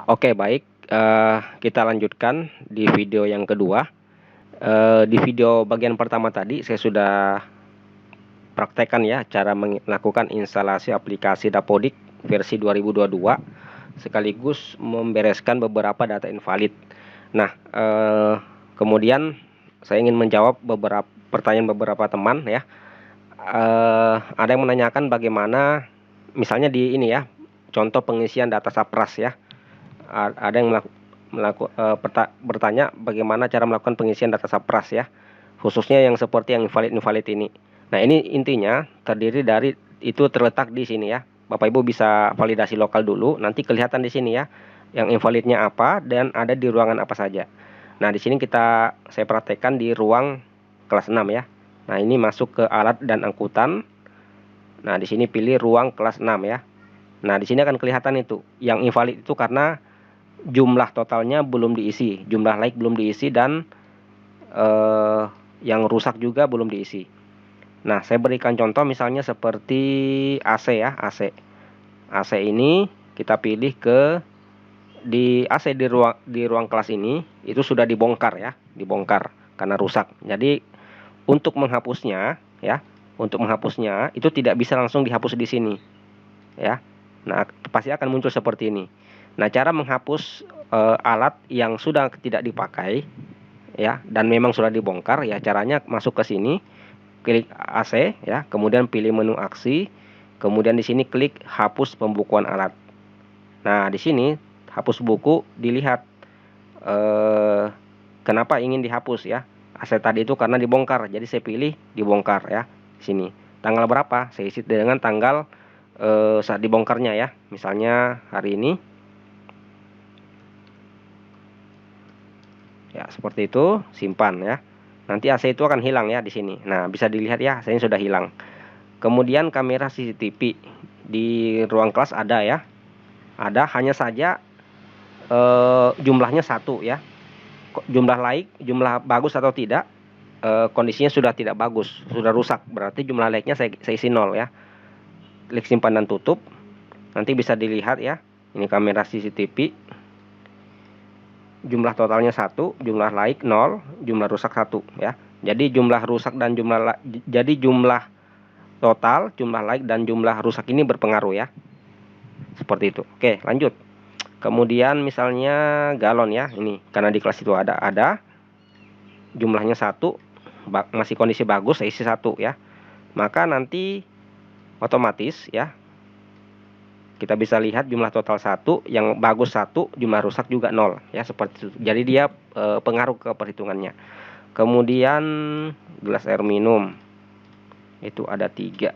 Oke, baik. Kita lanjutkan di video yang kedua. Di video bagian pertama tadi saya sudah praktekkan ya cara melakukan instalasi aplikasi Dapodik versi 2022 sekaligus membereskan beberapa data invalid. Nah, kemudian saya ingin menjawab beberapa pertanyaan beberapa teman ya. Ada yang menanyakan bagaimana misalnya di ini ya, contoh pengisian data Sapras ya. Ada yang bertanya bagaimana cara melakukan pengisian data Sapras ya, khususnya yang seperti yang invalid ini. Nah, ini intinya terdiri dari itu terletak di sini ya. Bapak Ibu bisa validasi lokal dulu, nanti kelihatan di sini ya, yang invalidnya apa dan ada di ruangan apa saja. Nah, di sini saya praktekkan di ruang kelas 6 ya. Nah, ini masuk ke alat dan angkutan. Nah, di sini pilih ruang kelas 6 ya. Nah, di sini akan kelihatan itu. Yang invalid itu karena jumlah totalnya belum diisi, jumlah like belum diisi dan yang rusak juga belum diisi. Nah, saya berikan contoh misalnya seperti AC ya, AC. AC ini kita pilih di AC di ruang kelas ini itu sudah dibongkar ya, dibongkar karena rusak. Jadi untuk menghapusnya ya, itu tidak bisa langsung dihapus di sini ya. Nah, pasti akan muncul seperti ini. Nah, cara menghapus alat yang sudah tidak dipakai ya dan memang sudah dibongkar ya, caranya masuk ke sini, klik AC ya, kemudian pilih menu aksi, kemudian di sini klik hapus pembukuan alat. Nah, di sini hapus buku dilihat kenapa ingin dihapus ya. AC tadi itu karena dibongkar, jadi saya pilih dibongkar ya. Sini tanggal berapa, saya isi dengan tanggal saat dibongkarnya ya, misalnya hari ini ya, seperti itu, simpan ya. Nanti AC itu akan hilang ya di sini. Nah, bisa dilihat ya, AC sudah hilang. Kemudian kamera CCTV di ruang kelas ada ya, ada, hanya saja jumlahnya 1 ya. Jumlah like, jumlah bagus atau tidak, kondisinya sudah tidak bagus, sudah rusak, berarti jumlah like-nya saya isi 0 ya. Klik simpan dan tutup. Nanti bisa dilihat ya, ini kamera CCTV, jumlah totalnya 1, jumlah like 0, jumlah rusak 1 ya. Jadi jumlah rusak dan jumlah total, jumlah like dan jumlah rusak ini berpengaruh ya. Seperti itu. Oke, lanjut. Kemudian misalnya galon ya, ini karena di kelas itu ada jumlahnya 1, masih kondisi bagus, saya isi 1 ya. Maka nanti otomatis ya kita bisa lihat jumlah total 1, yang bagus 1, jumlah rusak juga 0 ya, seperti itu. Jadi dia pengaruh ke perhitungannya. Kemudian gelas air minum itu ada 3,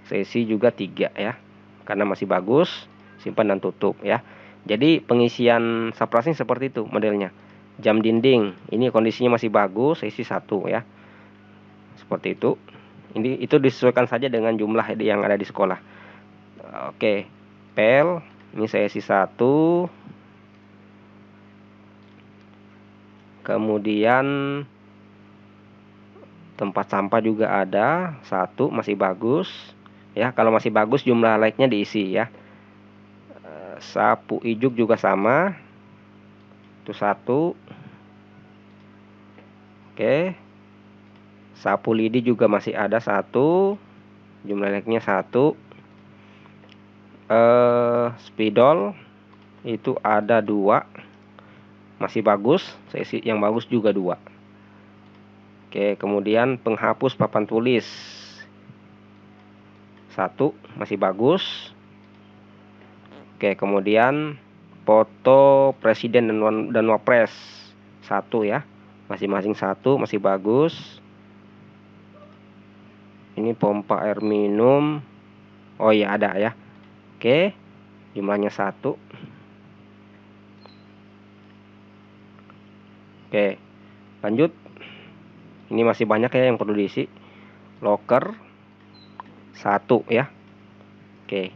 sesi juga 3 ya, karena masih bagus, simpan dan tutup ya. Jadi pengisian Saprasing seperti itu modelnya. Jam dinding ini kondisinya masih bagus, sesi 1 ya, seperti itu. Itu disesuaikan saja dengan jumlah yang ada di sekolah. Oke, pel ini saya isi 1. Kemudian tempat sampah juga ada 1, masih bagus ya. Kalau masih bagus jumlah like-nya diisi ya. Sapu ijuk juga sama, itu 1. Oke, sapu lidi juga masih ada 1, jumlah like-nya 1. Spidol itu ada 2, masih bagus, saya isi yang bagus juga 2. Oke, kemudian penghapus papan tulis 1, masih bagus. Oke, kemudian foto presiden dan wapres 1 ya, masing-masing 1, masih bagus. Ini pompa air minum, oh iya ada ya. Oke, jumlahnya 1. Oke, lanjut. Ini masih banyak ya yang perlu diisi. Loker 1 ya. Oke.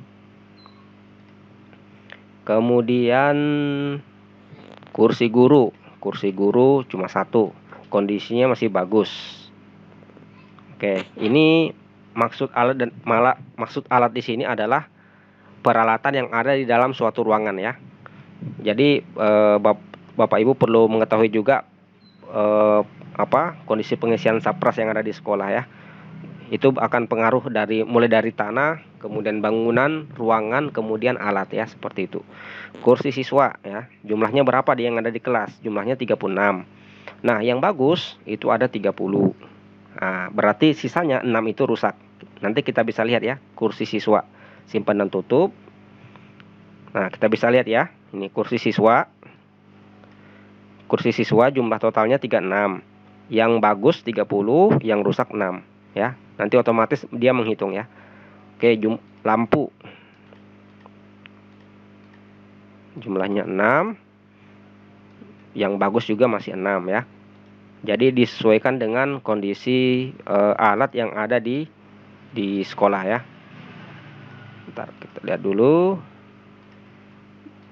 Kemudian kursi guru cuma 1, kondisinya masih bagus. Oke, ini maksud alat di sini adalah peralatan yang ada di dalam suatu ruangan ya. Jadi Bapak Ibu perlu mengetahui juga kondisi pengisian sapras yang ada di sekolah ya. Itu akan pengaruh mulai dari tanah, kemudian bangunan, ruangan, kemudian alat ya, seperti itu. Kursi siswa ya, jumlahnya berapa yang ada di kelas? Jumlahnya 36. Nah, yang bagus itu ada 30. Nah, berarti sisanya 6 itu rusak. Nanti kita bisa lihat ya, kursi siswa simpan dan tutup. Nah, kita bisa lihat ya, ini kursi siswa. Kursi siswa jumlah totalnya 36. Yang bagus 30, yang rusak 6 ya. Nanti otomatis dia menghitung ya. Oke, lampu. Jumlahnya 6. Yang bagus juga masih 6 ya. Jadi disesuaikan dengan kondisi alat yang ada di sekolah ya. Bentar, kita lihat dulu.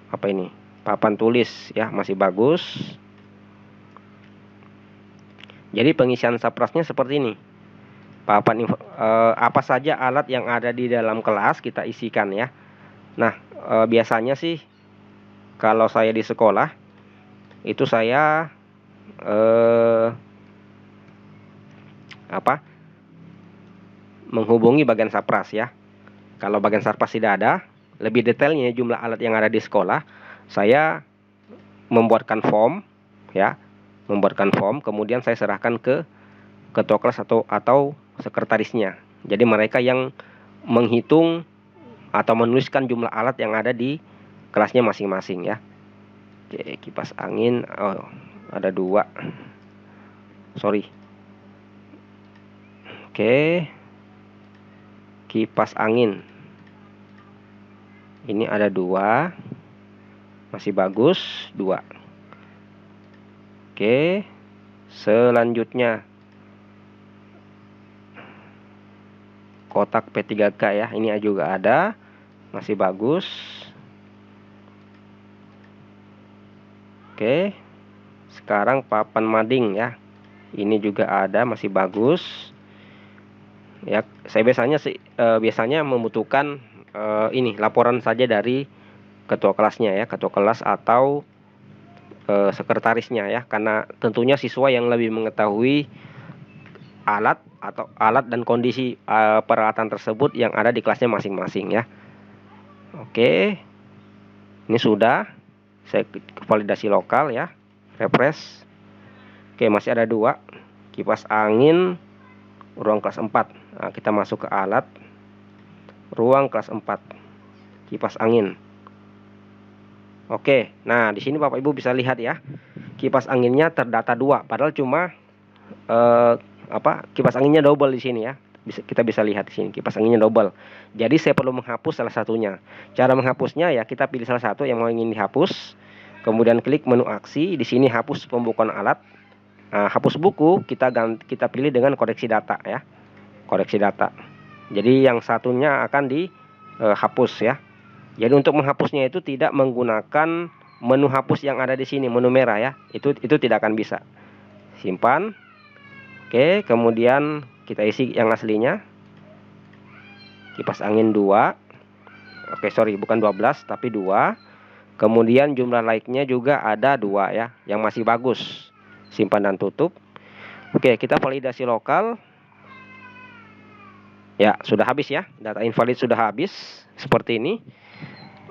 Apa ini? Papan tulis ya, masih bagus. Jadi pengisian saprasnya seperti ini. Papan apa saja alat yang ada di dalam kelas kita isikan ya. Nah, biasanya sih kalau saya di sekolah itu saya menghubungi bagian sapras ya. Kalau bagian sapras tidak ada, lebih detailnya jumlah alat yang ada di sekolah, saya membuatkan form ya, kemudian saya serahkan ke ketua kelas atau sekretarisnya. Jadi mereka yang menghitung atau menuliskan jumlah alat yang ada di kelasnya masing-masing ya. Oke, kipas angin ada 2. Sorry. Oke. Kipas angin. Ini ada 2. Masih bagus 2. Oke. Selanjutnya kotak P3K ya, ini juga ada, masih bagus. Oke, sekarang papan mading ya, ini juga ada, masih bagus ya. Saya biasanya membutuhkan ini laporan saja dari ketua kelasnya ya, ketua kelas atau sekretarisnya ya, karena tentunya siswa yang lebih mengetahui alat dan kondisi peralatan tersebut yang ada di kelasnya masing-masing ya. Oke, ini sudah saya validasi lokal ya, refresh. Oke, masih ada 2, kipas angin ruang kelas 4. Nah, kita masuk ke alat ruang kelas 4, kipas angin. Oke, nah di sini Bapak Ibu bisa lihat ya, kipas anginnya terdata 2, padahal cuma kipas anginnya double di sini ya. Kita bisa lihat di sini kipas anginnya double. Jadi saya perlu menghapus salah satunya. Cara menghapusnya ya, kita pilih salah satu yang mau ingin dihapus, kemudian klik menu aksi. Di sini hapus pembukaan alat. Nah, hapus buku kita pilih dengan koreksi data ya. Koreksi data. Jadi yang satunya akan dihapus ya. Jadi untuk menghapusnya itu tidak menggunakan menu hapus yang ada di sini, menu merah ya. Itu tidak akan bisa. Simpan. Oke, kemudian kita isi yang aslinya. Kipas angin 2. Oke, sorry, bukan 12 tapi 2. Kemudian jumlah like-nya juga ada 2 ya, yang masih bagus. Simpan dan tutup. Oke, kita validasi lokal. Ya, sudah habis ya. Data invalid sudah habis. Seperti ini.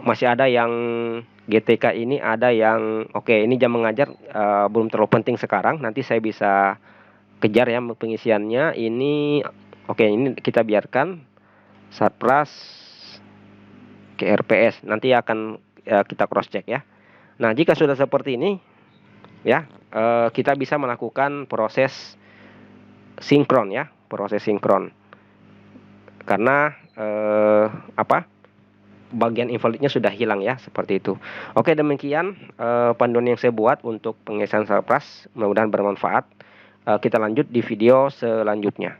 Masih ada yang GTK ini, ada yang ini jam mengajar belum terlalu penting sekarang. Nanti saya bisa kejar ya pengisiannya. Ini ini kita biarkan Satpras ke RPS. Nanti akan kita cross check ya. Nah, jika sudah seperti ini ya, kita bisa melakukan proses sinkron ya, proses sinkron. Karena bagian invalidnya sudah hilang ya, seperti itu. Oke, demikian panduan yang saya buat untuk pengisian Satpras. Mudah-mudahan bermanfaat. Kita lanjut di video selanjutnya.